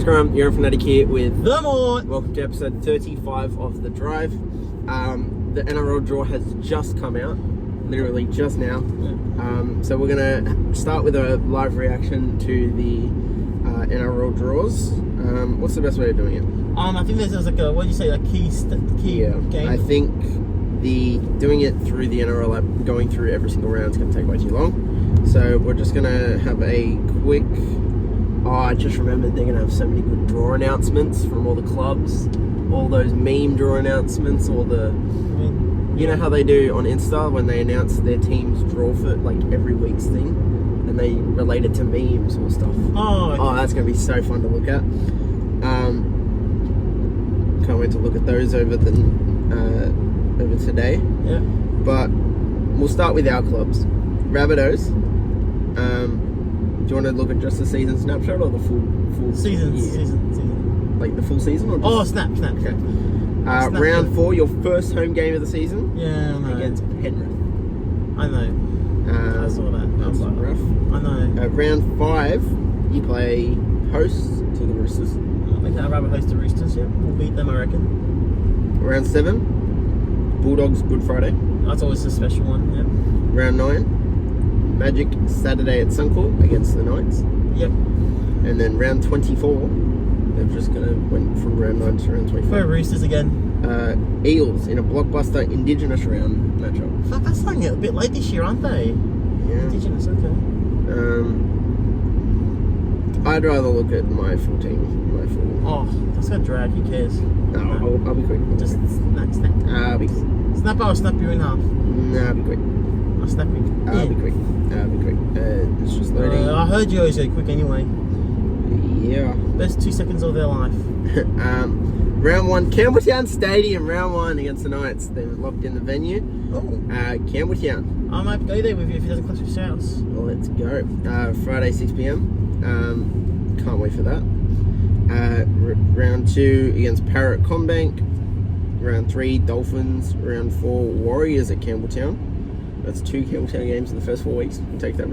Scrum, you're Fanatic here with The Mort. Welcome to episode 35 of The Drive. The NRL draw has just come out, literally just now. So we're going to start with a live reaction to the NRL draws. What's the best way of doing it? I think there's like a, what do you say, a key game? I think doing it through the NRL app, going through every single round is going to take way too long. So we're just going to have a quick... I just remembered they're going to have so many good draw announcements from all the clubs. All those meme draw announcements, all the... You know how they do on Insta when they announce their team's draw for like every week's thing? And they relate it to memes or stuff. Oh, okay. That's going to be so fun to look at. Can't wait to look at those over today. Yeah. But we'll start with our clubs. Rabbitohs. Do you want to look at just the season snapshot or the full Season. Like the full season? Or just... snap. Okay. Round 4, your first home game of the season. Yeah, I know. Against Penrith. I know. I saw that. That's rough. I know. Round 5, you play host to the Roosters. I rather host the Roosters, yeah. We'll beat them, I reckon. Round 7, Bulldogs Good Friday. That's always a special one, yeah. Round 9, Magic Saturday at Suncorp against the Knights. Yep. And then round 24, they've just went from round 9 to round 24. For Roosters again. Eels in a blockbuster Indigenous round matchup. Fuck, that's starting a bit late this year, aren't they? Yeah. Indigenous, okay. I'd rather look at my full team. Oh, that's gonna drag. Who cares? No, I'll be quick. Just snap. I'll be quick. Snap, I'll snap you in half. No, I'll be quick. I'll snap you. I'll be quick. It's just loading. I heard you always go quick anyway. Yeah. Best 2 seconds of their life. Round 1, Campbelltown Stadium. Round 1 against the Knights. They've locked in the venue. Oh. Campbelltown. I might go there with you if it doesn't clash with South. Well, let's go. Friday 6 p.m. Can't wait for that. Round 2 against Parrot Combank. Round 3 Dolphins. Round 4 Warriors at Campbelltown. That's 2 Campbelltown games in the first 4 weeks. We take that.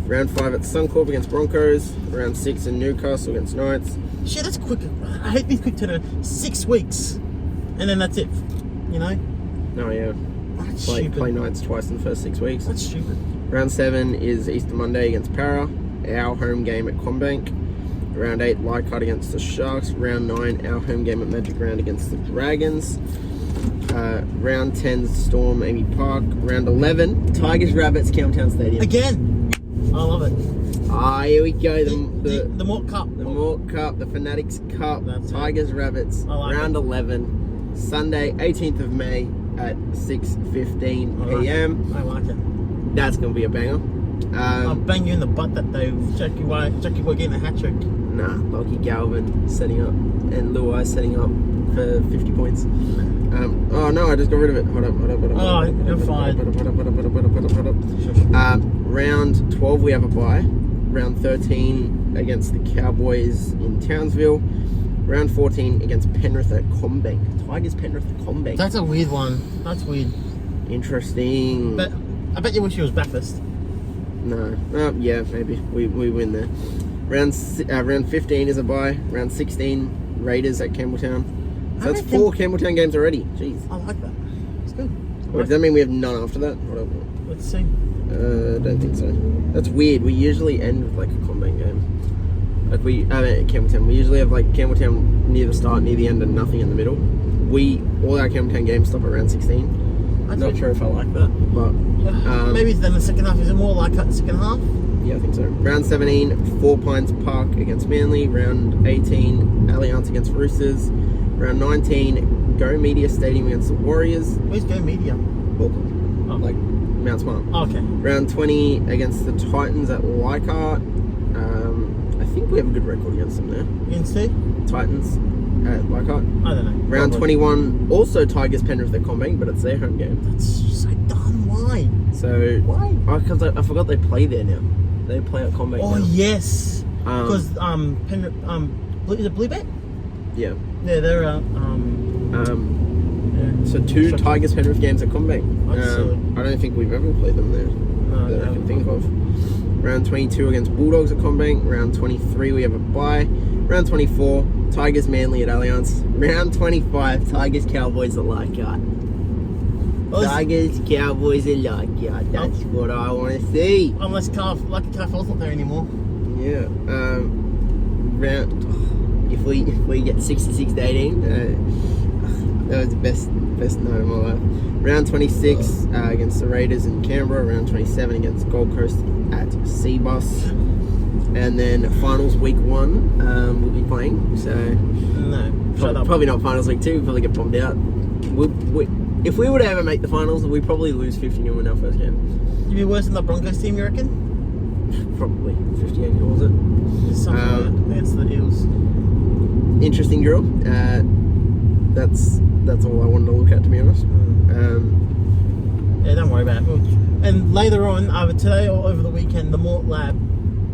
Round 5 at Suncorp against Broncos. Round 6 in Newcastle against Knights. Shit, that's quick. I hate these quick turnaround. 6 weeks. And then that's it. You know? Oh, yeah. That's stupid. Play Knights twice in the first 6 weeks. That's stupid. Round 7 is Easter Monday against Para. Our home game at Combank. Round 8, Leichhardt against the Sharks. Round 9, our home game at Magic Round against the Dragons. Round 10, Storm, Amy Park. Round 11, Tigers, Rabbits, Campbelltown Stadium. Again! I love it. Here we go. The Mort Cup. The Mort Cup, the Fanatics Cup, That's Tigers, Rabbits. Round 11, Sunday, 18th of May at 6:15 p.m. I like it. That's going to be a banger. I'll bang you in the butt that day with Jackie White getting a hat trick. Nah, Lockie Galvin setting up and Luai setting up for 50 points. Oh no, I just got rid of it. Hold up. Oh, you're fine. Round 12 we have a bye. Round 13 against the Cowboys in Townsville. Round 14 against Penrith at Combank. Tigers Penrith at Combank. That's a weird one. That's weird. Interesting. But I bet you wish you was Bathurst. No. Yeah, maybe. We win there. Round 15 is a bye. Round 16, Raiders at Campbelltown. So that's 4 Campbelltown games already. Jeez. I like that. It's good. Does that mean we have none after that? Let's see. Don't think so. That's weird. We usually end with like a Combank game. Campbelltown. We usually have like Campbelltown near the start, near the end, and nothing in the middle. All our Campbelltown games stop around 16. I'm not sure if I like that, but maybe then the second half. Is it more like that the second half? Yeah, I think so. Round 17, 4 Pines Park against Manly. Round 18, Allianz against Roosters. Round 19, Go Media Stadium against the Warriors. Where's Go Media? Auckland. Oh. Like Mount Smart. Oh, okay. Round 20 against the Titans at Leichhardt. I think we have a good record against them there. Against who? Titans at Leichhardt. I don't know. Round 21, also Tigers Penrith at Combank, but it's their home game. That's so dumb. Why? So why? Because I forgot they play there now. They play at Combank now. Oh yes. Because Penrith is it Bluebet? Yeah. Yeah, they're So 2 Tigers Penrith games at Combank. I don't think we've ever played them there that I can think of. Round 22 against Bulldogs at Combank. Round 23 we have a bye. Round 24, Tigers Manly at Allianz. Round 25, Tigers Cowboys at Leichhardt. Tigers Cowboys at Leichhardt. That's what I want to see. Unless Lucky Carfell's not there anymore. Yeah. If we get 66-18, that was the best night of my life. Round 26 against the Raiders in Canberra. Round 27 against Gold Coast at Seabus. And then finals week 1 we'll be playing. So No, shut up. probably not finals week 2. We'll probably get bombed out. If we were to ever make the finals, we'd probably lose 50-0 in our first game. You'd be worse than the Broncos team, you reckon? Probably 58-0 was it? Something against the Eels. Interesting drill. That's all I wanted to look at, to be honest. Yeah, don't worry about it. And later on, either today or over the weekend, the Mort Lab.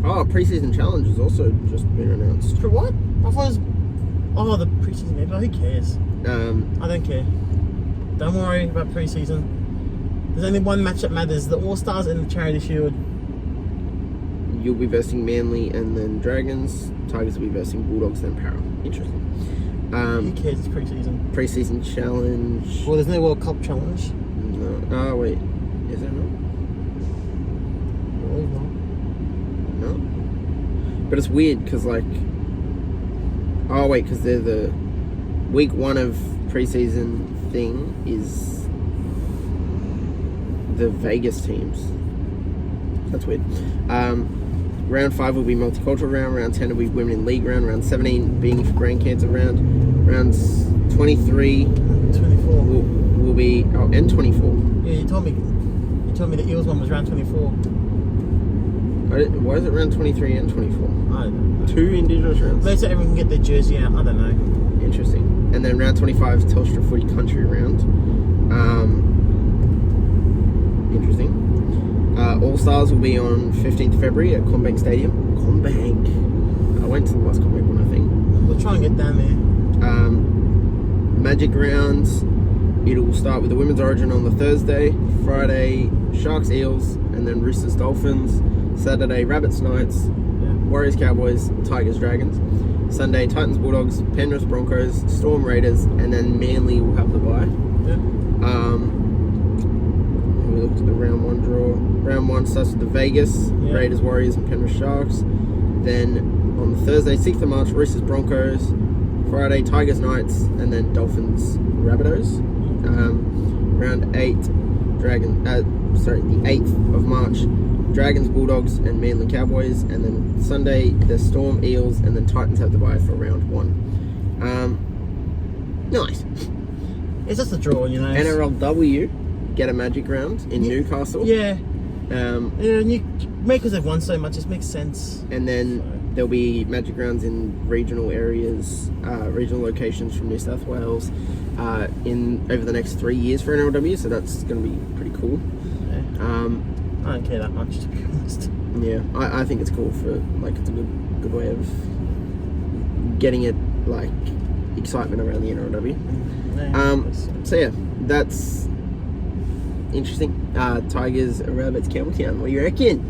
Preseason challenge has also just been announced. For what? I thought it was... the preseason game. Who cares? I don't care. Don't worry about preseason. There's only one match that matters: the All Stars and the Charity Shield. You'll be versing Manly and then Dragons. Tigers will be versing Bulldogs, then Para. Interesting. Who cares? It's preseason. Preseason challenge. Well, there's no World Cup challenge. No. Oh wait, is there not? No. But it's weird because because they're the week 1 of preseason thing is the Vegas teams. That's weird. Round 5 will be multicultural round. Round 10 will be women in league round. Round 17 being for brain cancer round. Rounds 23, 24 will be and 24. Yeah, you told me the Eels one was round 24. Why is it round 23 and 24? I don't know. 2 Indigenous rounds. Maybe so everyone can get their jersey out. I don't know. Interesting. And then round 25 Telstra Footy Country round. Interesting. All Stars will be on 15th February at Combank Stadium. Combank. I went to the last Combank one, I think. We'll try and get down there. Magic rounds. It'll start with the Women's Origin on the Thursday. Friday, Sharks Eels, and then Roosters Dolphins. Saturday, Rabbits Knights. Warriors Cowboys, Tigers Dragons. Sunday, Titans Bulldogs, Penrith Broncos, Storm Raiders, and then Manly will have the bye. We looked at the round 1 draw. Round 1 starts with the Vegas, Raiders, Warriors, and Penrith Sharks. Then on the Thursday, 6th of March, Roosters Broncos. Friday, Tigers Knights, and then Dolphins Rabbitohs. Round 8, the 8th of March, Dragons Bulldogs, and Manly Cowboys. And then Sunday, the Storm Eels, and then Titans have the bye for round 1. Nice. It's just a draw, you know. NRLW get a magic round in Newcastle. Yeah. Because they've won so much, it makes sense. And then there'll be magic rounds in regional areas, regional locations from New South Wales over the next 3 years for NRLW, so that's going to be pretty cool. Yeah. I don't care that much, to be honest. Yeah, I think it's cool for, it's a good way of getting it, excitement around the NRLW. So yeah, that's interesting. Tigers, Rabbits, Campbelltown. What do you reckon?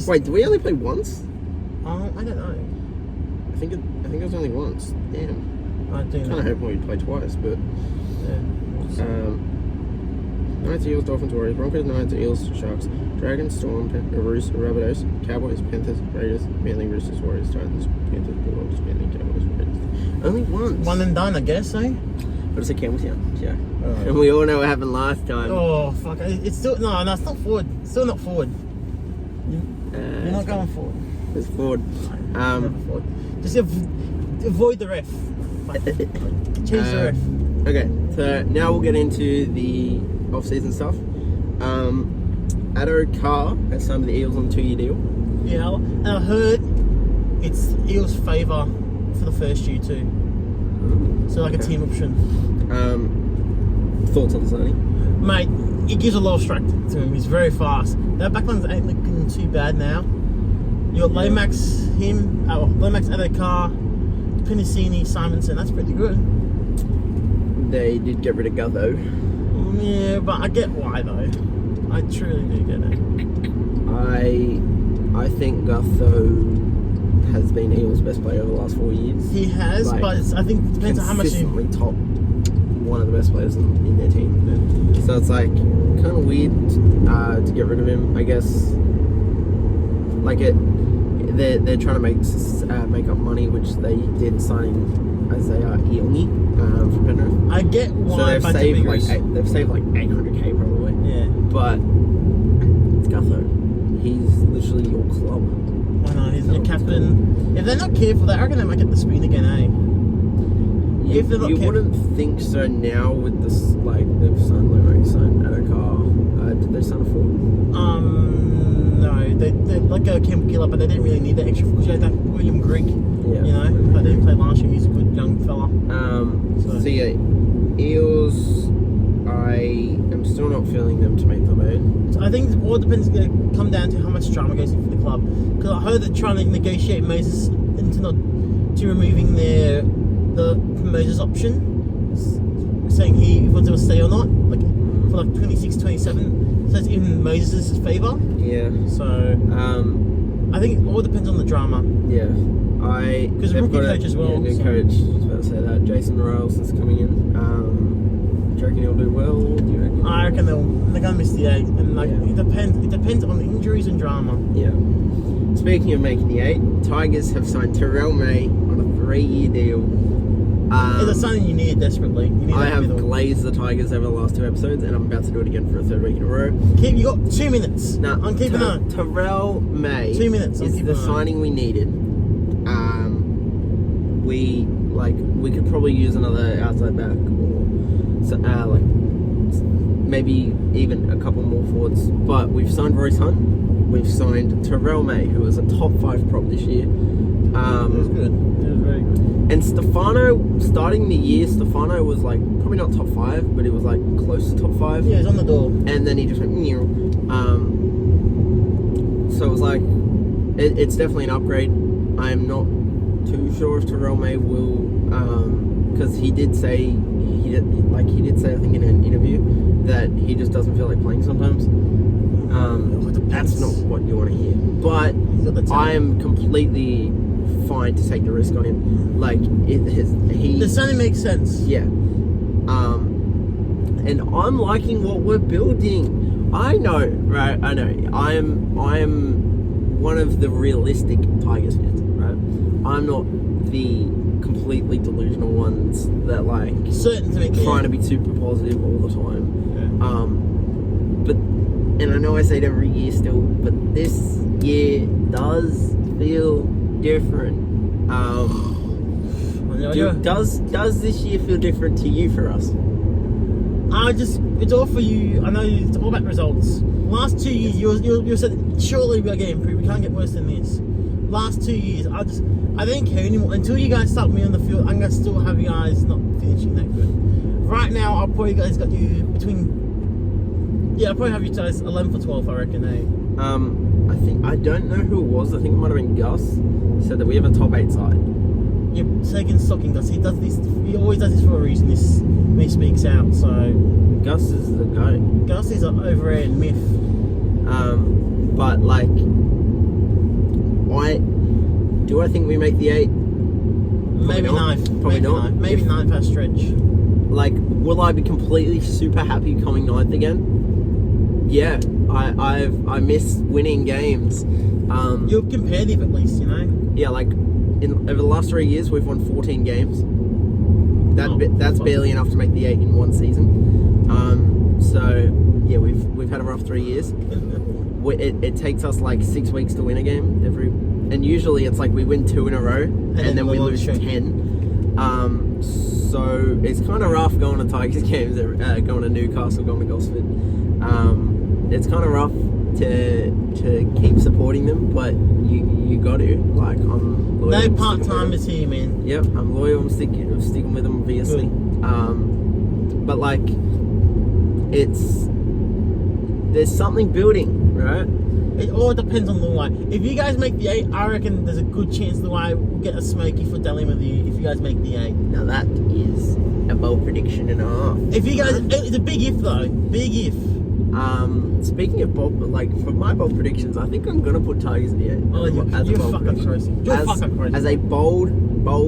Wait, did we only play once? I don't know. I think it was only once. Damn. I do know. Kind of hoping we'd play twice, but Knights, Eels, Dolphins, Warriors, Broncos, Knights, Eels, Sharks, Dragons, Storm, Roosters, Rabbitohs, Cowboys, Panthers, Raiders, Manly, Roosters, Warriors, Titans, Panthers, Bulldogs, Manly, Cowboys, Raiders. Only once. One and done, I guess, eh? But it's a Campbelltown, yeah. And we all know what happened last time. Oh, fuck. It's still... No, it's not forward. It's still not forward. You're not going forward. It's forward. Never forward. Just avoid the ref. Change the ref. Okay, so now we'll get into the off-season stuff. Addo-Carr has signed with the Eels on a 2-year deal. Yeah, and I heard it's Eels' favour for the first year too. So a team option. Thoughts on the signing? Mate, it gives a lot of strike to him. He's very fast. That backlines ain't looking too bad now. You got Lomax, Addo-Carr, Pennicini, Simonson. That's pretty good. They did get rid of Gutho. Yeah, but I get why though. I truly do get it. I think Gutho has been Eels' best player over the last 4 years. He has, Like, but I think it depends on how much he... consistently top one of the best players in their team. So it's like kind of weird to get rid of him. I guess like they're trying to make up money, which they did signing Isaiah Iongi from Penrith. I get why, so they've but saved like $800K probably. Yeah. But it's Gutho. He's literally your club. I know, he's your captain. If they're not careful, I reckon they might get the spoon again, eh? You wouldn't think so now with this, like, they've signed Lomax, signed Addo-Carr. Did they sign a forward? No, they let go of Cam Giller, but they didn't really need that extra because you had that William Greek, Yeah. you know, but they didn't play last year. He's a good young fella. So yeah, Eels, I am still not feeling them to make the main. So I think all depends, going to come down to how much drama goes in for the club. Because I heard they're trying to negotiate Moses to removing the Moses option, saying he wants to stay or not, like for like 26, 27. So it's in Moses' favour. Yeah. So I think it all depends on the drama. Yeah. Because rookie coach as well. Yeah, new so. coach. I was about to say that. Jason Riles is coming in. Do you reckon he'll do well? Do you reckon? I reckon they're gonna miss the 8, and like it depends on the injuries and drama. Yeah. Speaking of making the 8, Tigers have signed Terrell May on a 3-year deal. It's something you need desperately. You need I that have middle. glazed the Tigers over the last 2 episodes, and I'm about to do it again for a 3rd week in a row. You got 2 minutes. I'm keeping on. Terrell May 2 minutes. is the signing we needed. We could probably use another outside back, or maybe even a couple more forwards. But we've signed Royce Hunt. We've signed Terrell May, who was a top 5 prop this year. It was good. It was very good. And Stefano, starting the year, Stefano was like probably not top 5, but it was like close to top 5. Yeah, he's on the door. And then he just went new. So it was like it's definitely an upgrade. I'm not too sure if Terrell May will, because he did say I think in an interview that he just doesn't feel like playing sometimes. That's not what you want to hear. But I am completely fine to take the risk on him. Like the signing makes sense. Yeah. And I'm liking what we're building. I know, right? I know. I am one of the realistic Tigers fans, right? I'm not the completely delusional ones that like trying to be super positive all the time. Yeah. But and I know I say it every year still, but this year does feel different. Does this year feel different to you for us? It's all for you. I know it's all about results. Last 2 years, you said surely we're getting improved. We can't get worse than this. Last 2 years, I don't care anymore. Until you guys start me on the field, I'm gonna still have you guys not finishing that good. Right now, I'll probably guys got you between. Yeah, I'll probably have you guys 11 for 12. I reckon. I don't know who it was. I think it might have been Gus. He said that we have a top 8 side. You're taking stock in Gus. He does this. He always does this for a reason. When he speaks out. So Gus is the guy. Gus is an overrated myth. But like, do I think we make the 8? Maybe 9th. Probably not. Maybe 9th per stretch. Like, will I be completely super happy coming 9th again? Yeah, I miss winning games. You're competitive at least, you know. Yeah, like over the last 3 years, we've won 14 games. That's barely enough to make the 8 in one season. So yeah, we've had a rough 3 years. It takes us like 6 weeks to win a game and usually it's like we win 2 in a row and then we lose 10. So it's kind of rough going to Tigers games, going to Newcastle, going to Gosford. It's kind of rough to keep supporting them, but you got to. Like, I'm loyal. No part-timers here, man. Yep, I'm loyal. I'm sticking with them, obviously. But like, there's something building, right? It all depends on Luai. If you guys make the 8, I reckon there's a good chance Luai will get a smoky for Delhi with you if you guys make the 8. Now that is a bold prediction and a half. If you guys, it's a big if though. Big if. Speaking of bold, like for my bold predictions, I think I'm gonna put Tigers in the 8. Oh, you're fucking crazy. You're fucking crazy. As a bold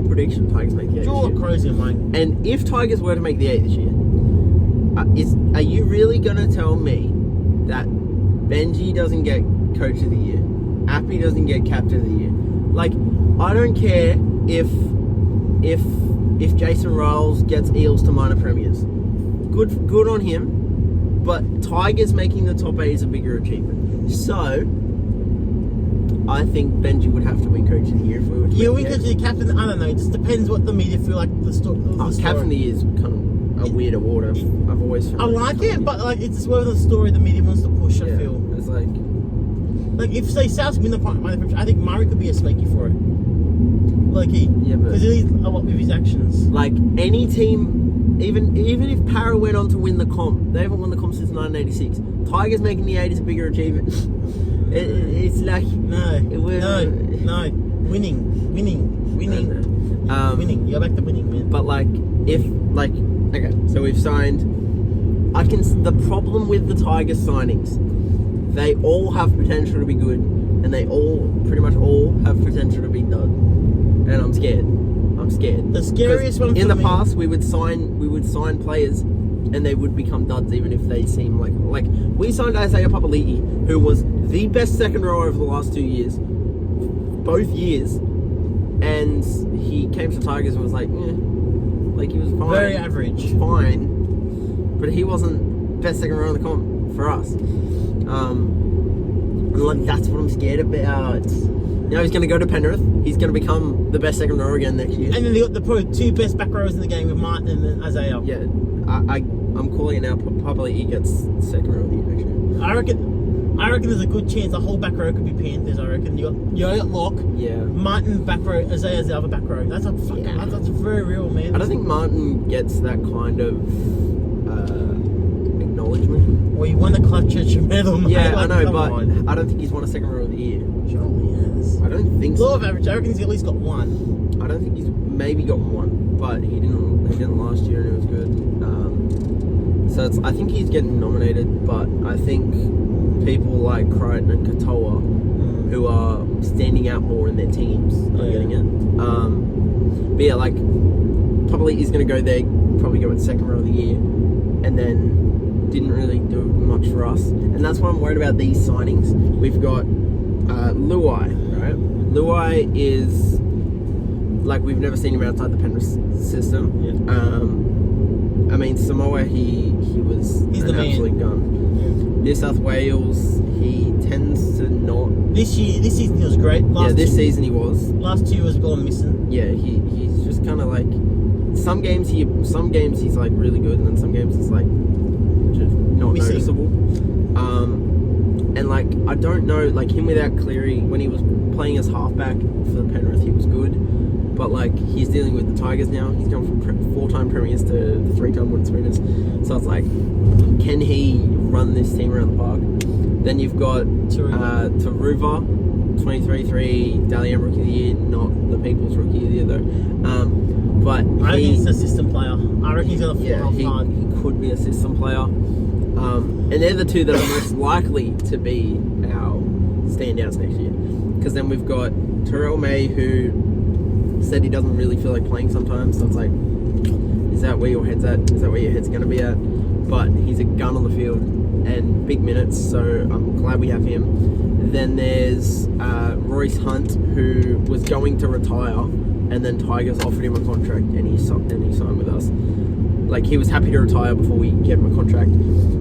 prediction, Tigers make the 8. You're crazy, mate. And if Tigers were to make the 8 this year, are you really gonna tell me that Benji doesn't get Coach of the Year, Appy doesn't get Captain of the Year? Like, I don't care if Jason Riles gets Eels to minor premiers. Good on him. But Tigers making the top 8 is a bigger achievement. So, I think Benji would have to win Coach of the Year if we were to win Coach of the Year, Captain, I don't know. It just depends what the media feel like the story. Captain of the Year is kind of a weird award. I've always found I like it, but like it's whether the story the media wants to push, I feel. It's like if, say, South win the minor premiership, I think Murray could be a sneaky for it. Because he leads a lot with his actions. Like, any team... Even if Para went on to win the comp, they haven't won the comp since 1986. Tigers making the 8 is a bigger achievement. It's like no, winning. Winning. You go back to winning, man. But okay, so we've signed. The problem with the Tigers signings, they all have potential to be good, and they pretty much all have potential to be dud. And I'm scared. The scariest one in the past, we would sign players, and they would become duds even if they seem like we signed Isaiah Papali'i, who was the best second rower over the last 2 years, both years, and he came to Tigers and was like he was fine, very average, fine, but he wasn't best second rower in the comp for us. That's what I'm scared about. Now he's going to go to Penrith. He's going to become the best second rower again next year. And then they got the probably 2 best back rowers in the game with Martin and then Isaiah. Yeah, I'm calling it now. Probably he gets second row of the year next year. I reckon there's a good chance the whole back row could be Panthers. I reckon you got Locke. Yeah. Martin back row, Isaiah's the other back row. That's that's very real, man. I don't think Martin gets that kind of acknowledgement. Well, he won the Club Church medal, mate. Yeah, I know, but I don't think he's won a second row of the year. Surely he has. I don't think so. Law of average, I reckon he's at least got 1. I don't think he's maybe got 1, but he didn't last year and it was good. So I think he's getting nominated, but I think people like Crichton and Katoa, who are standing out more in their teams, are getting it. But yeah, probably he's going to go there, probably go with second row of the year, and then didn't really do much for us. And that's why I'm worried about these signings. We've got Luai, right? Luai is we've never seen him outside the Penrith system. Yeah. I mean, Samoa, he's an absolute gun. Yeah. New South Wales, he tends to not. This season he was great. This season he was. Last 2 was gone missing. Yeah, he's just kind of some games he's really good, and then some games it's just not missing. Noticeable. And I don't know, him without Cleary, when he was playing as halfback for the Penrith, he was good. But he's dealing with the Tigers now. He's gone from 4-time premiers to 3-time wooden spooners. So it's can he run this team around the park? Then you've got Taruva, 23-3, Dally M Rookie of the Year, not the People's Rookie of the Year though. But I reckon he's a system player. I reckon he's got a 4.5 card. He could be a system player. And they're the 2 that are most likely to be our standouts next year. Because then we've got Terrell May, who said he doesn't really feel like playing sometimes. So it's is that where your head's at? Is that where your head's going to be at? But he's a gun on the field and big minutes, so I'm glad we have him. Then there's Royce Hunt, who was going to retire, and then Tigers offered him a contract, and he signed with us. He was happy to retire before we gave him a contract.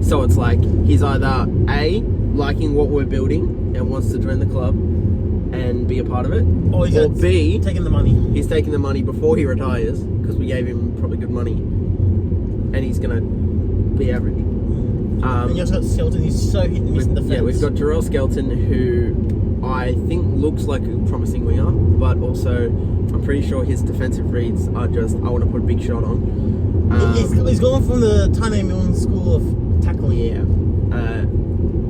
So it's he's either A, liking what we're building and wants to join the club and be a part of it, or B, taking the money. He's taking the money before he retires because we gave him probably good money, and he's gonna be average. And you also got Skelton, who's so hit and miss in defence. Yeah, we've got Terrell Skelton, who I think looks like a promising winger, but also I'm pretty sure his defensive reads are just, I want to put a big shot on. He's gone from the Tane Milne school of tackling. Yeah.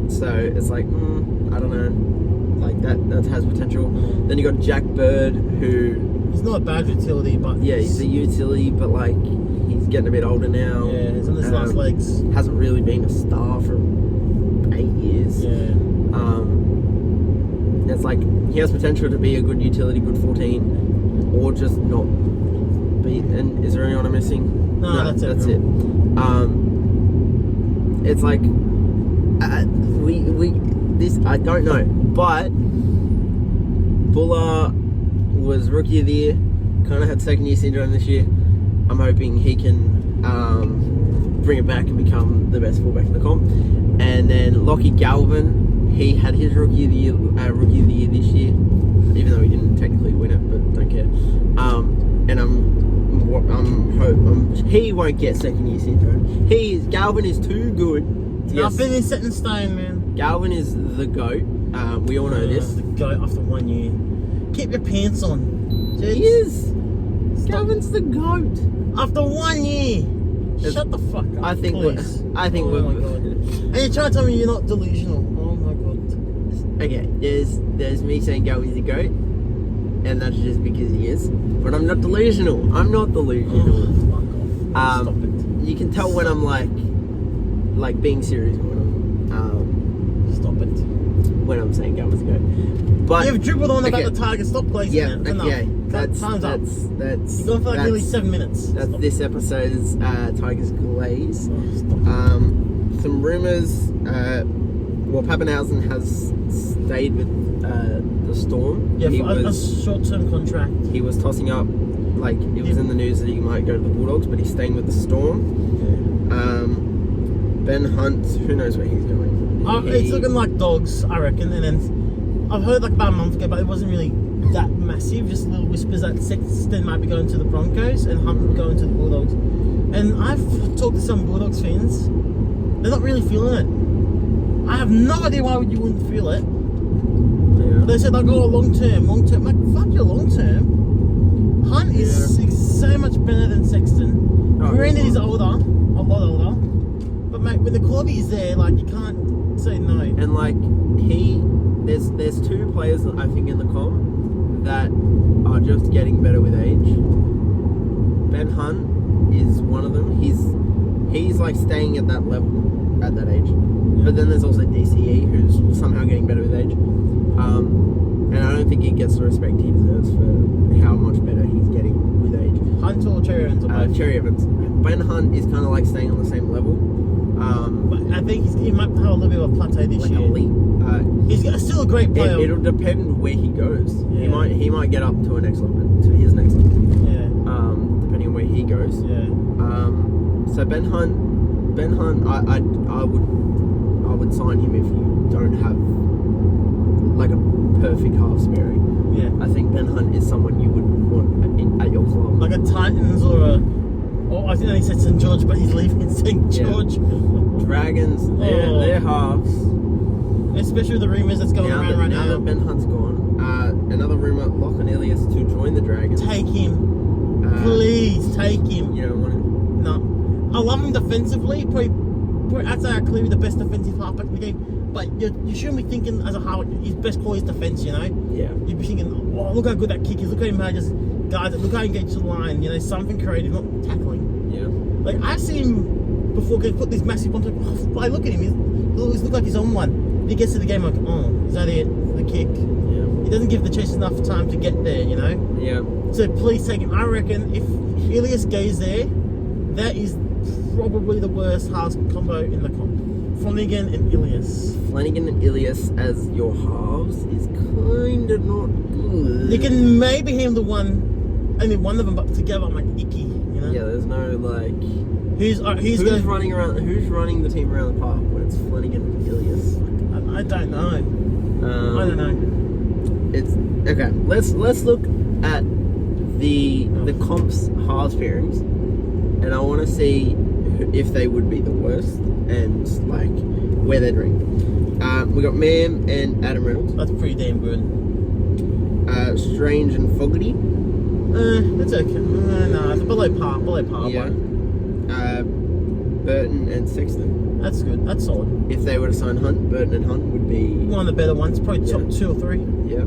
So it's I don't know. That has potential. Then you got Jack Bird, who... He's not a bad utility, but... Yeah, he's a utility, but he's getting a bit older now. Yeah, he's on his last legs. Hasn't really been a star for 8 years. Yeah. It's like he has potential to be a good utility, good 14, or just not be. And is there anyone I'm missing? No, that's it. That's it. It's like this I don't know, but Buller was rookie of the year. Kind of had second year syndrome this year. I'm hoping he can bring it back and become the best fullback in the comp. And then Lockie Galvin, he had his rookie of the year this year, even though he didn't technically win it, but don't care. And he won't get second year syndrome. Galvin is too good. Nothing is set in stone, man. Galvin is the GOAT. We all know this. The GOAT after 1 year. Keep your pants on. Jeez. He is. Galvin's the GOAT. After 1 year. Shut the fuck up. I think please. we're. Oh my god. And you're trying to tell me you're not delusional. Oh my god. Okay, there's me saying Galvin's the GOAT, and that's just because he is. But I'm not delusional. Oh, fuck off. Stop it. You can tell when I'm like being serious Stop it. when I'm saying Galvin's the GOAT. But You've dribbled on about the target. Stop glazing. yeah, Enough. okay. Time's up. That's You've gone for like nearly 7 minutes. That's Stop. this episode's Tigers Glaze. Oh, stop. Some rumours. Well, Pappenhausen has stayed with the Storm. Yeah, he for a was short-term contract. he was tossing up, like it was in the news that he might go to the Bulldogs, but he's staying with the Storm. Ben Hunt, who knows where he's going? It's looking like dogs, I reckon. And then I've heard like about a month ago, but it wasn't really that massive. Just little whispers that Sexton might be going to the Broncos and Hunt would go into the Bulldogs. And I've talked to some Bulldogs fans. They're not really feeling it. I have no idea why you wouldn't feel it. Yeah. They said like, oh, long term. Like, fuck your long term. Hunt is so much better than Sexton. Oh, Granted, he's older, a lot older. But mate, when the quality is there, like you can't say no. And like there's two players that I think in the comp that are just getting better with age. Ben Hunt is one of them. He's like staying at that level at that age. Yeah. But then there's also DCE who's somehow getting better with age. And I don't think he gets the respect he deserves for how much better he's getting with age. Hunt or Cherry Evans? Cherry Evans. Ben Hunt is kind of like staying on the same level. But I think he might have a little bit of a plateau this like year. elite. He's still a great player. It'll depend where he goes. Yeah. He might get up to a next level, to his next level. Yeah. Depending on where he goes. Yeah. So Ben Hunt, I would sign him if you don't have like a perfect half sparing. Yeah. I think Ben Hunt is someone you would want at your club. Like a Titans or I think he said St George, but he's leaving St George. Dragons, they're halves. Especially with the rumours that's going around right now. Now that Ben Hunt's gone, another rumour: Lachlan Ilias to join the Dragons. Take him, please take him. You don't want him? No, I love him defensively. Probably I'd say I'm clearly the best defensive halfback in the game. But you shouldn't be thinking as a halfback his best quality is defence. You know. Yeah. You'd be thinking, oh, look how good that kick is. Look how he just guys. Look how he engaged the line. You know, something creative, not tackling. Yeah. Like I've seen him before get put this massive one. Like, look at him. He looks like he's on one. He gets to the game like, oh, is that it? The kick. Yeah. He doesn't give the chase enough time to get there, you know? Yeah. So please take him. I reckon if Ilias goes there, that is probably the worst halves combo in the comp. Flanagan and Ilias. Flanagan and Ilias as your halves is kind of not good. You can maybe handle only one of them, but together I'm like icky, you know? Yeah, there's no like. Who's running around? Who's running the team around the park when it's Flanagan and Ilias? I don't know. I don't know. It's okay. Let's look at the comps halves pairings, and I want to see if they would be the worst and like where they'd rank. We got Mam and Adam Reynolds. That's pretty damn good. Strange and Fogarty. That's okay. No, it's below par. Yeah. Burton and Sexton. That's good. That's solid. If they were to sign Hunt, Burton and Hunt would be One of the better ones, probably top 2 or 3. Yeah.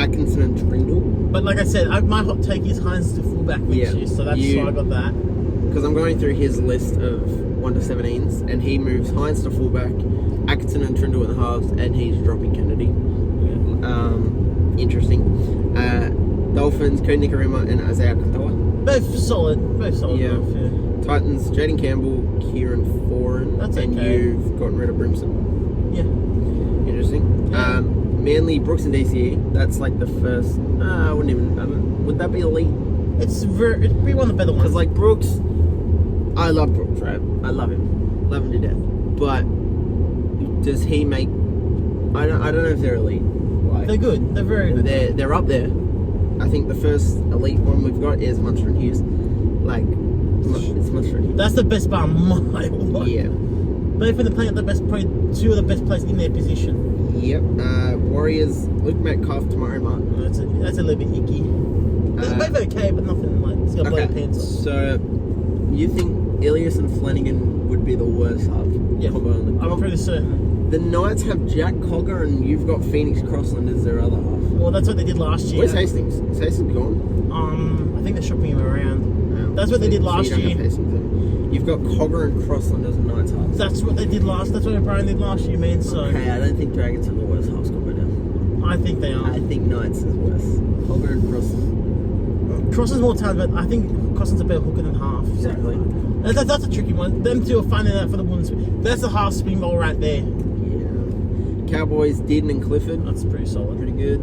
Atkinson and Trindle. But like I said, my hot take is Hines to fullback next year, so that's why I got that. Because I'm going through his list of 1 to 17s, and he moves Hines to fullback, Atkinson and Trindle in the halves, and he's dropping Kennedy. Interesting. Dolphins, Cody Nikorima and Isaiah Katoa. Both solid. Yeah. Both, yeah. Titans, Jaden Campbell, Kieran Foran, That's and okay. you've gotten rid of Brimson. Yeah. Interesting. Yeah. Manly, Brooks and DCE. That's like the first. I wouldn't even. Would that be elite? It'd be one of the better ones. Because like Brooks, I love Brooks, right? I love him to death. But does he make? I don't know if they're elite. Like, they're good. They're very good. They're up there. I think the first elite one we've got is Munster and Hughes. Like, it's Munster and Hughes. That's the best by a mile. Yeah. Both of them playing at the best, probably two of the best players in their position. Yep. Warriors, Luke Metcalf, Tamari Martin. That's a little bit icky. They're both okay, but nothing like it's got blow pants on. So, you think Ilias and Flanagan would be the worst half? Yeah. Combo in the I'm pretty certain. The Knights have Jack Cogger and you've got Phoenix Crossland as their other half. Well, that's what they did last year. Where's Hastings? Is Hastings gone? I think they're shopping him around. That's what they did last you don't year. have Hastings there. You've got Cogger and Crossland as a Knights half. That's what they did last. That's what O'Brien did last year, man. So Okay, I don't think Dragons are the worst halves combo now. I think they are. I think Knights is worse. Cogger and Crossland. Crossland's more talented, but I think Crossland's a better hooker than half. Exactly. That's a tricky one. Them two are finding out for the ones. That's a half spin ball right there. Yeah. Cowboys, Dearden and Clifford. That's pretty solid. Pretty good.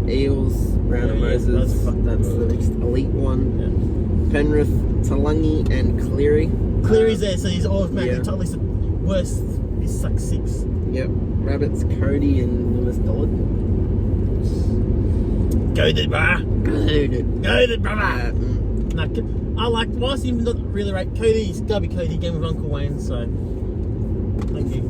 Eels, Brown and Moses. That's the next elite one. Yeah. Penrith, Talangi and Cleary. Cleary's there, so he's automatically yeah. at least the worst. He's like 6. Yep. Rabbits, Cody and Lewis Dollard. Go there, brah. Go there, brother. Nah, I like. Whilst even not really rate Cody, it's gotta be Cody. Game with Uncle Wayne, so thank you.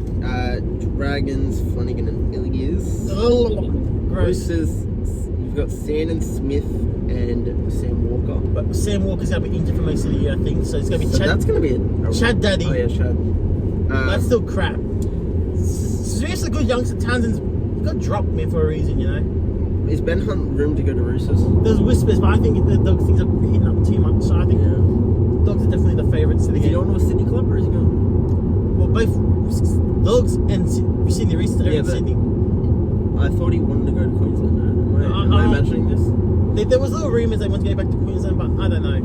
Dragons, Flanagan and Ilias. Gross. Roosters, you've got Sandon Smith and Sam Walker. But Sam Walker's gonna be injured for most of the year, I think. So it's gonna be So Chad. that's gonna be it. Chad Daddy. Oh yeah, Chad. That's still crap. Seriously, good youngster. Townsend's got dropped, man, for a reason, you know. Is Ben Hunt room to go to Roosters? There's whispers, but I think the Dogs things are hitting up too much. So I think Dogs are definitely the favourites to the Is he game. going to a Sydney club or is he going? Well, both Dogs and Sydney Roosters are in but Sydney. I thought he wanted to go to Queensland. Am I imagining this? There was little rumours they want to go back to Queensland, but I don't know.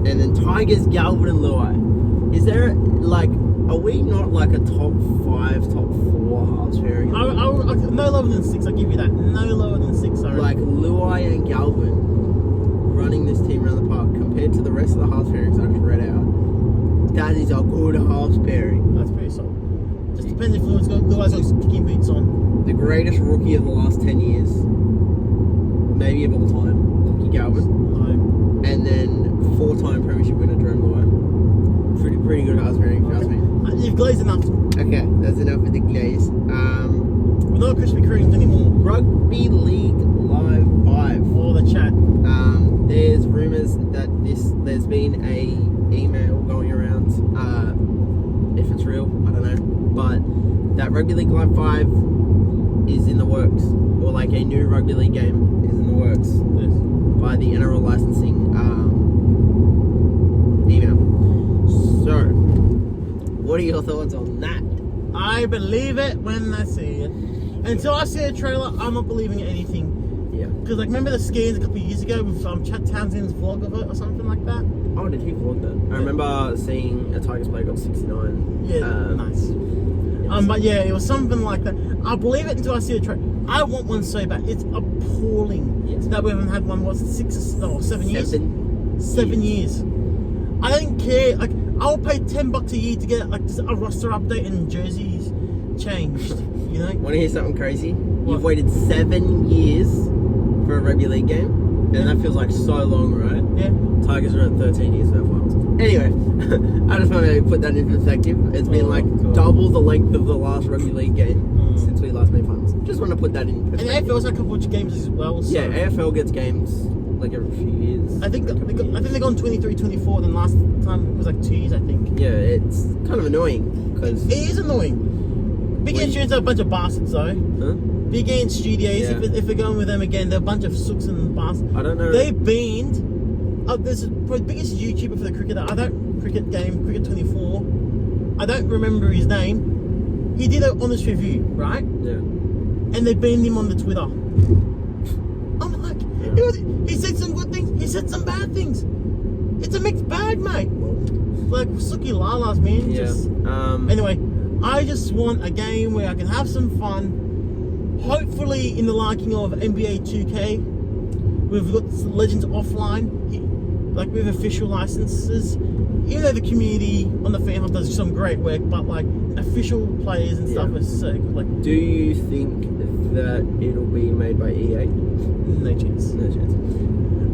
And then Tigers, Galvin and Luai. Is there like, are we not like a top 5, top 4 halves pairing? No lower than 6. I'll give you that. No lower than 6. I Like Luai and Galvin running this team around the park compared to the rest of the halves pairings I just read out. That is a good halves pairing. That's pretty solid. Just depends if Luai's got kicking boots on. The greatest rookie of the last 10 years, maybe of all time, Lockie Galvin. No. And then 4-time premiership winner Jerome Luai. Pretty good halves pairing, if you ask me. You've glazed enough. Okay, that's enough with the glaze. We're not Krispy Kremes anymore. Rugby League Live 5. Or the chat. There's rumours that there's been a email going around. If it's real, I don't know. But that Rugby League Live 5 is in the works, or like a new Rugby League game is in the works by the NRL licensing email. So, what are your thoughts on that? I believe it when I see it. Until I see a trailer, I'm not believing anything. Yeah. Because like, remember the skins a couple of years ago with Chad Townsend's vlog of it or something like that? Oh, did he vlog that? I remember seeing a Tigers player got 69. Yeah, nice. But yeah, it was something like that. I'll believe it until I see a trailer. I want one so bad. It's appalling that we haven't had one. What's it, 6 or 7 years? 7 years. I don't care. Like, I'll pay $10 a year to get like just a roster update and jerseys changed. You know? Want to hear something crazy? What? You've waited 7 years for a Rugby League game, and that feels like so long, right? Yeah. Tigers are at 13 years without finals. Anyway, I just want to put that in perspective. It's been like double the length of the last Rugby League game since we last made finals. Just want to put that in perspective. And AFL's had a couple of games as well. So. Yeah, AFL gets games like every few years. I think they've gone 23-24. Then last time it was like 2 years, I think. Yeah, it's kind of annoying because It is annoying. Big Game Studios are a bunch of bastards, though. Big Game Studios, Yeah. if they're going with them again, they're a bunch of sooks and bastards. I don't know. They banned. This is probably the biggest YouTuber for the cricketer. I don't cricket game, Cricket 24. I don't remember his name. He did an honest review, right? Yeah. And they banned him on the Twitter. I'm like, he said some good things, he said some bad things. It's a mixed bag, mate. Like Suki Lalas, man. Yeah. Just, anyway, I just want a game where I can have some fun. Hopefully, in the liking of NBA 2K, we've got Legends offline, like with official licenses. Even though the community on the fan hub does some great work, but like official players and stuff is so good. Like, do you think that it'll be made by EA? No chance. No chance.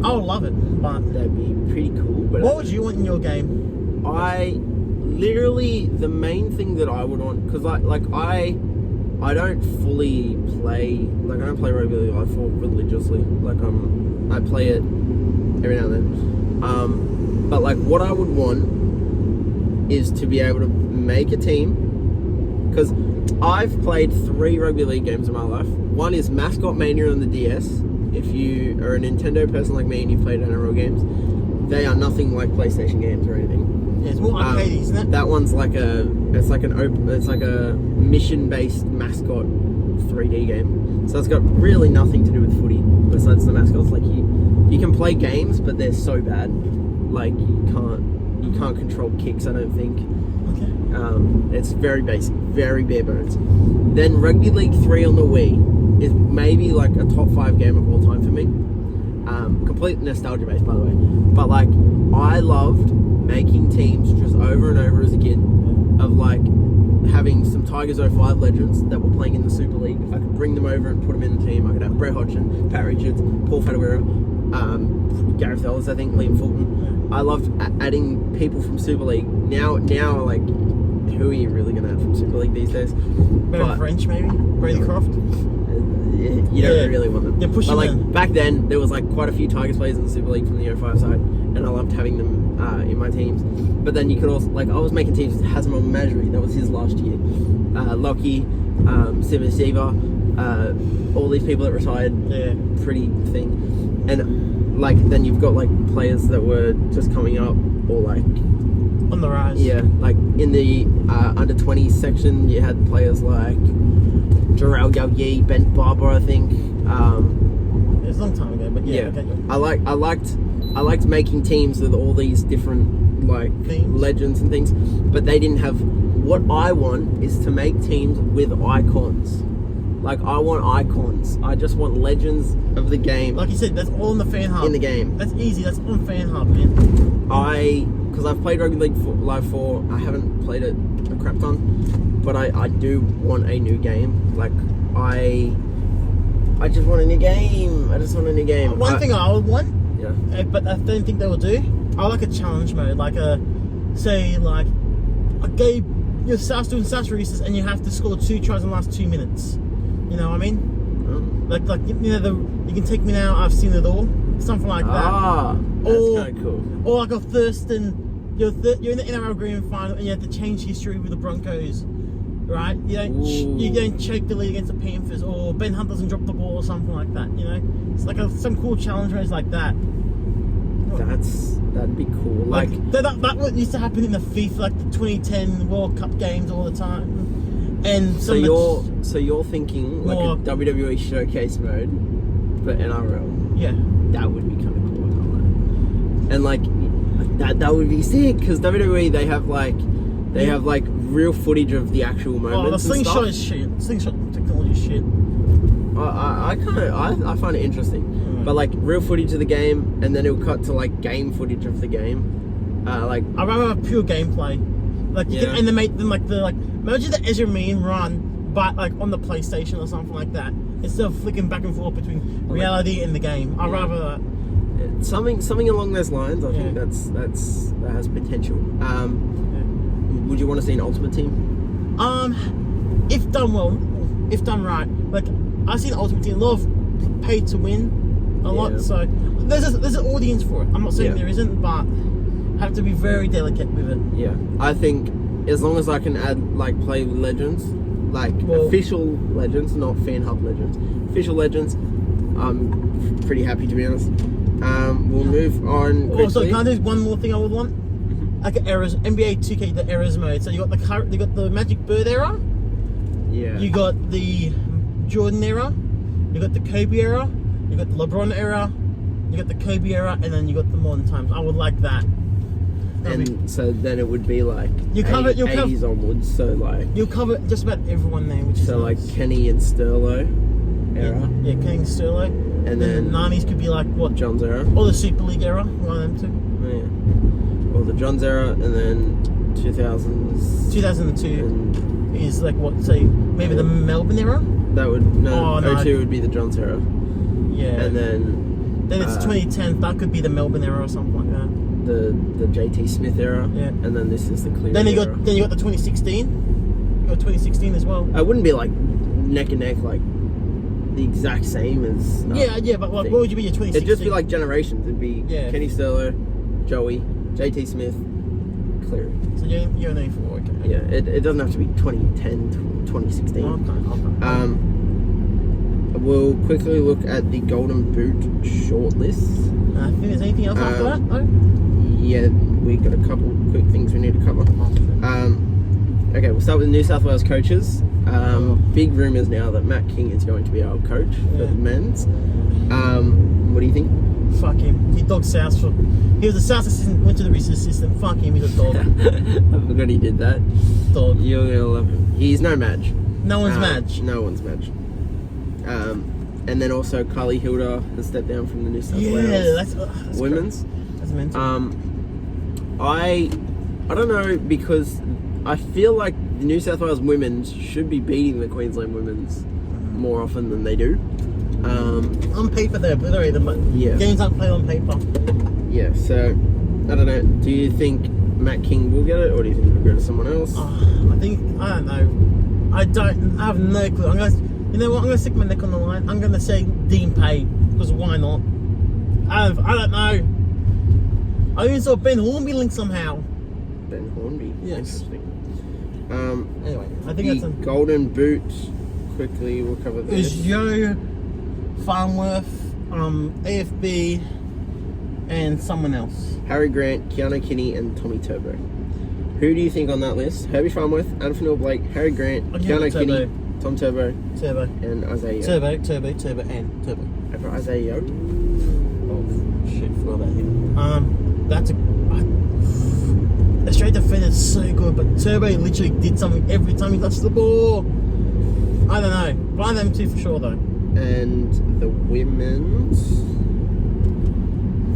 I would love it, but That'd be pretty cool. But what would you want in your game? I literally, the main thing that I would want, because I don't fully play, like I don't play Rugby League 4 religiously. Like I play it every now and then. But like what I would want is to be able to make a team, because I've played 3 Rugby League games in my life. One is Mascot Mania on the DS. If you are a Nintendo person like me and you've played NRL games, they are nothing like PlayStation games or anything. Yeah, it's more arcade, isn't it? That one's like a mission-based mascot 3D game. So it's got really nothing to do with footy besides the mascots. Like you can play games, but they're so bad. Like you can't control kicks, I don't think. Okay. It's very basic, very bare bones. Then Rugby League 3 on the Wii is maybe like a top 5 game of all time for me. Complete nostalgia based, by the way. But like, I loved making teams just over and over as a kid, of like having some Tigers 05 legends that were playing in the Super League. If I could bring them over and put them in the team, I could have Brett Hodgson, Pat Richards, Paul Fadawera, Gareth Ellis, I think, Liam Fulton. I loved adding people from Super League. Now, like, who are you really going to add from Super League these days? Maybe French, maybe? Brady Croft? You don't really want them. They're pushing but like them. back then, there was like quite a few Tigers players in the Super League from the 05 side, and I loved having them in my teams. But then you could also, like, I was making teams with Hazem Majri, that was his last year. Lockie, Siva, all these people that retired, pretty thing. And like then you've got like players that were just coming up or like on the rise. Yeah, like in the under 20 section, you had players like Terrell May, Ben Barber, I think. It was a long time ago, but yeah. Okay. I liked making teams with all these different like Themes. legends and things, but they didn't have. What I want is to make teams with icons. Like, I want icons. I just want legends of the game. Like you said, that's all in the fan hub. In the game. That's easy. That's on fan hub, man. Because I've played Rugby League Live 4, I haven't played it a crap ton, but I do want a new game. Like, I just want a new game. One thing I would want, yeah, but I don't think they will do, I like a challenge mode. Like a game, you're doing SAS races and you have to score 2 tries in the last 2 minutes. You know what I mean? Like you know, you can take me now, I've seen it all. Something like that. That's kind of cool. Or like a Thurston, you're in the NRL Grand Final and you have to change history with the Broncos, right? You don't choke the lead against the Panthers, or Ben Hunt doesn't drop the ball or something like that. You know, it's like some cool challenge race like that. That'd be cool. Like that what used to happen in the FIFA, like the 2010 World Cup games all the time. And so you're thinking like more, a WWE showcase mode for NRL? Yeah, that would be kind of cool. I can't lie. And like that would be sick, because WWE they have like real footage of the actual moments. Oh, the slingshot and stuff. is shit. Slingshot technology is shit. I find it interesting, but like real footage of the game, and then it'll cut to like game footage of the game. Like I'd rather have pure gameplay. Like you can animate them like imagine the Ezra Mean run, but like on the PlayStation or something like that, instead of flicking back and forth between reality and the game. I'd rather that. Something along those lines. I think that has potential. Would you want to see an Ultimate Team? If done well, if done right. Like I've seen Ultimate Team, a lot of pay to win, a lot. So there's an audience for it. I'm not saying there isn't, but have to be very delicate with it. Yeah, I think as long as I can add like play with legends, like official legends, not fan hub legends, official legends, I'm pretty happy, to be honest. We'll move on quickly. Also, can I do one more thing I would want? like an eras NBA 2K the eras mode. So you got the Magic Bird era. Yeah. You got the Jordan era. You got the Kobe era. You got the LeBron era. You got the Kobe era, and then you got the modern times. I would like that. So then it would be like you cover 80s onwards. So like you'll cover just about everyone there, which is so nice. like Kenny and Sterlo era. Yeah, Kenny and Sterlo. And then the 90s could be like what? John's era. Or the Super League era, one of them too. Yeah. Or the John's era, and then 2000s. 2002 is like what? Say maybe the Melbourne era. That would no. Oh, no. 02 would be the John's era. Yeah. And then it's 2010. That could be the Melbourne era or something like that. The JT Smith era. Yeah. And then this is the Cleary Then you era. got the 2016. You got 2016 as well. I wouldn't be like neck and neck like the exact same as. Yeah, but like, what would you be your 2016? It'd just be like generations. It'd be Kenny Sterlo, Joey, JT Smith, Cleary. So you're an A4, okay. Yeah, it doesn't have to be 2010, 2016. Okay. We'll quickly look at the Golden Boot shortlist. I think there's anything else after that, though? Yeah, we've got a couple quick things we need to cover. Okay, we'll start with New South Wales coaches. Big rumours now that Matt King is going to be our coach for the men's. What do you think? Fuck him. He dogged South. He was a South assistant, went to the Reese assistant. Fuck him, he's a dog. I forgot he did that. Dog. You're going to love him. He's no Madge. No one's Madge. No one's Madge. And then also Carly Hilda has stepped down from the New South Wales that's women's. That's mental. I don't know, because I feel like the New South Wales women's should be beating the Queensland women's more often than they do. On paper they're obliterated, but games aren't played on paper. Yeah, so I don't know. Do you think Matt King will get it, or do you think it'll go to someone else? I don't know. I have no clue. You know what? I'm gonna stick my neck on the line. I'm gonna say Dean Pay, because why not? I don't know. I even saw Ben Hornby linked somehow. Ben Hornby. Yes. Interesting. Anyway, I think that's Golden Boot. Quickly, we'll cover this. Is Yo, Farnworth, AFB, and someone else. Harry Grant, Keanu Kinney, and Tommy Turbo. Who do you think on that list? Herbie Farnworth, Adam Fanua-Blake, Harry Grant, Keanu Kinney, Tom Turbo, and Isaiah. Turbo, and Turbo. Over Isaiah. Oh shit, forgot about him. That's a straight defender is so good, but Turbo literally did something every time he touched the ball. I don't know. One of them two for sure though. And the women's,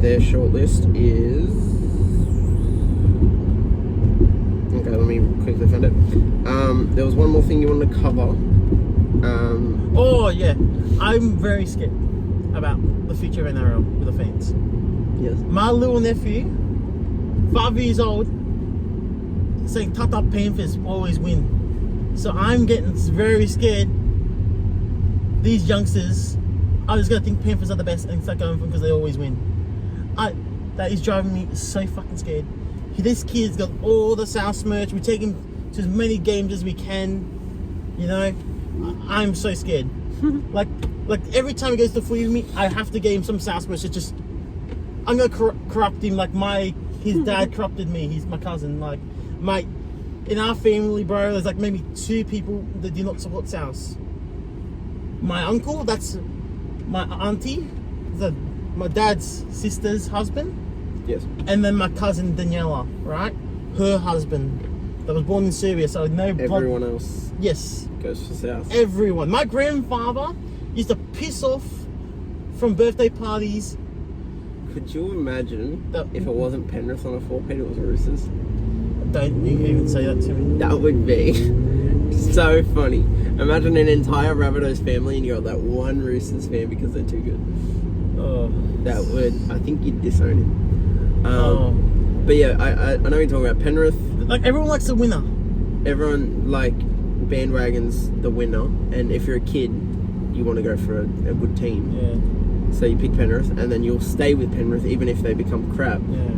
their shortlist is. Okay, let me quickly find it. There was one more thing you wanted to cover. Oh yeah, I'm very scared about the future of NRL with the fans. Yes. My little nephew, 5 years old, saying Tata Panthers always win. So I'm getting very scared. These youngsters are just gonna think Panthers are the best and start going for them because they always win. That is driving me so fucking scared. This kid's got all the South merch. We take him to as many games as we can. You know, I'm so scared. like every time he goes to footy with me, I have to get him some South merch. I'm gonna corrupt him like his dad corrupted me. He's my cousin. Like, mate, in our family, bro, there's like maybe 2 people that do not support South. My uncle, that's my auntie, my dad's sister's husband. Yes. And then my cousin Daniela, right? Her husband that was born in Serbia, so no. Everyone else. Yes. Goes to South. Everyone. My grandfather used to piss off from birthday parties. Could you imagine if it wasn't Penrith on a 4-peat, it was Roosters? Don't you even say that to me. That would be so funny. Imagine an entire Rabbitohs family and you got that one Roosters fan because they're too good. Oh. That would, I think you'd disown him. But yeah, I know you're talking about Penrith. Like, everyone likes the winner. Everyone, like, bandwagons the winner. And if you're a kid, you want to go for a good team. Yeah. So you pick Penrith, and then you'll stay with Penrith even if they become crap. Yeah.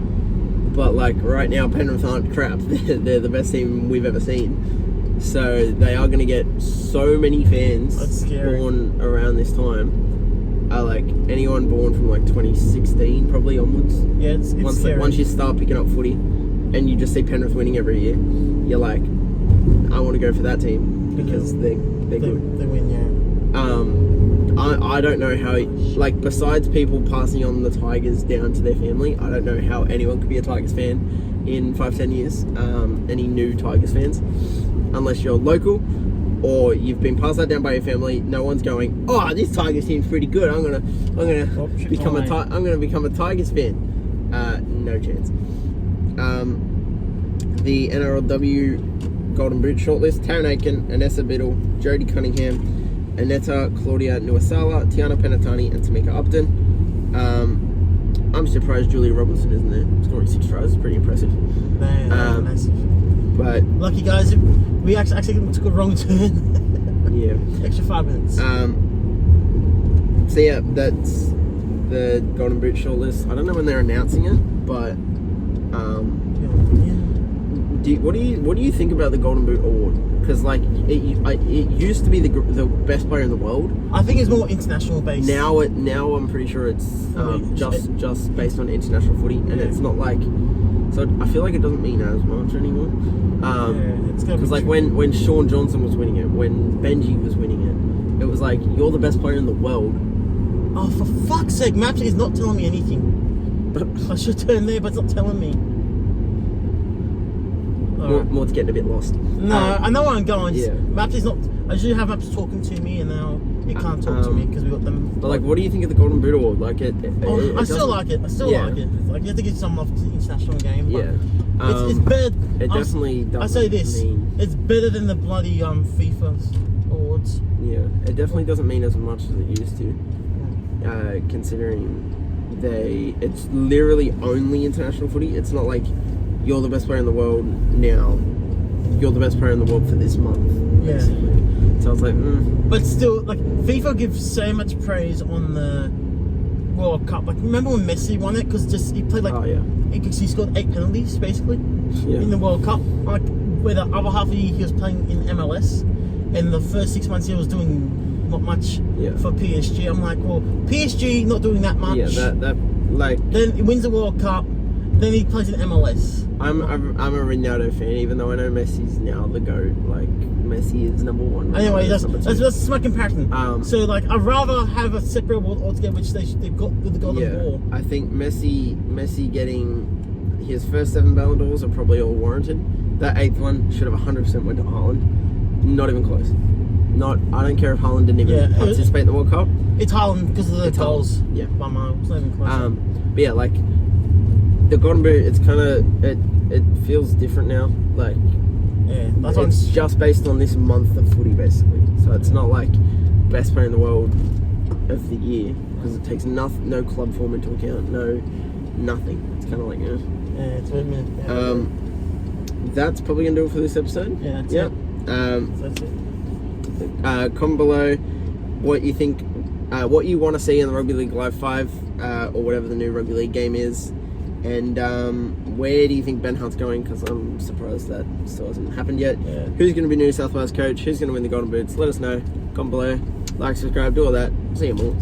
But, like, right now, Penrith aren't crap. They're the best team we've ever seen. So they are going to get so many fans born around this time. Like, anyone born from, like, 2016 probably onwards. Yeah, it's scary. Once you start picking up footy. and you just see Penrith winning every year, you're like, I want to go for that team because they're good. They win, yeah. I don't know how, like, besides people passing on the Tigers down to their family, I don't know how anyone could be a Tigers fan in 5-10 years. Any new Tigers fans, unless you're local or you've been passed that down by your family. No one's going, oh, this Tigers team's pretty good. I'm gonna become a Tigers fan. No chance. The NRLW Golden Boot shortlist: Taryn Aiken, Anessa Biddle, Jodie Cunningham, Aneta Claudia Nuasala, Tiana Penatani, and Tamika Upton. I'm surprised Julia Robinson isn't there. Scoring 6 tries, pretty impressive. Man, massive. But lucky guys, we actually took a wrong turn. Yeah. Extra 5 minutes. So yeah, that's the Golden Boot shortlist. I don't know when they're announcing it, but what do you think about the Golden Boot award? Because like it used to be the best player in the world. I think it's more international based. Now I'm pretty sure it's just based on international footy, and it's not like. So I feel like it doesn't mean as much anymore. Because like when Sean Johnson was winning it, when Benji was winning it, it was like, you're the best player in the world. Oh, for fuck's sake, Maps is not telling me anything. I should turn there, but it's not telling me. More to getting a bit lost. No, I know where I'm going. Yeah. Maps is not. I usually have Maps talking to me, and now it can't talk to me because we got them. But like, what do you think of the Golden Boot award? Like I still like it. I still like it. Like, you have to give some love to the international game. But it's better. It definitely doesn't. I say this. It's better than the bloody FIFA awards. Yeah, it definitely doesn't mean as much as it used to. Considering it's literally only international footy. It's not like you're the best player in the world now. You're the best player in the world for this month. Basically. So I was like, But still, like, FIFA gives so much praise on the World Cup. Like, remember when Messi won it? Because he played like, he scored 8 penalties basically in the World Cup. Like, where the other half of the year he was playing in MLS, and the first 6 months he was doing not much for PSG. I'm like, well, PSG not doing that much. Yeah, that like. Then he wins the World Cup. Then he plays in MLS. I'm a Ronaldo fan, even though I know Messi's now the GOAT. Like, Messi is number 1. Anyway, that's my comparison. So, like, I'd rather have a separate award altogether, which they've got with the Golden Ball. I think Messi getting his first 7 Ballon d'Ors are probably all warranted. That 8th one should have 100% went to Haaland. Not even close. I don't care if Haaland didn't even participate in the World Cup. It's Haaland because of the goals. Yeah. By mile. It's not even close. But yeah, like, the Golden Boot, it's kind of, it feels different now. Like, it's just based on this month of footy, basically. So it's not like best player in the world of the year, because it takes no club form into account, nothing. It's kind of like, it's weird, man. That's probably going to do it for this episode. Yeah, that's it. That's it. Comment below what you think, what you want to see in the Rugby League Live 5, or whatever the new Rugby League game is. And where do you think Ben Hunt's going? Because I'm surprised that still hasn't happened yet. Yeah. Who's going to be New South Wales coach? Who's going to win the Golden Boots? Let us know. Comment below. Like, subscribe, do all that. See you more.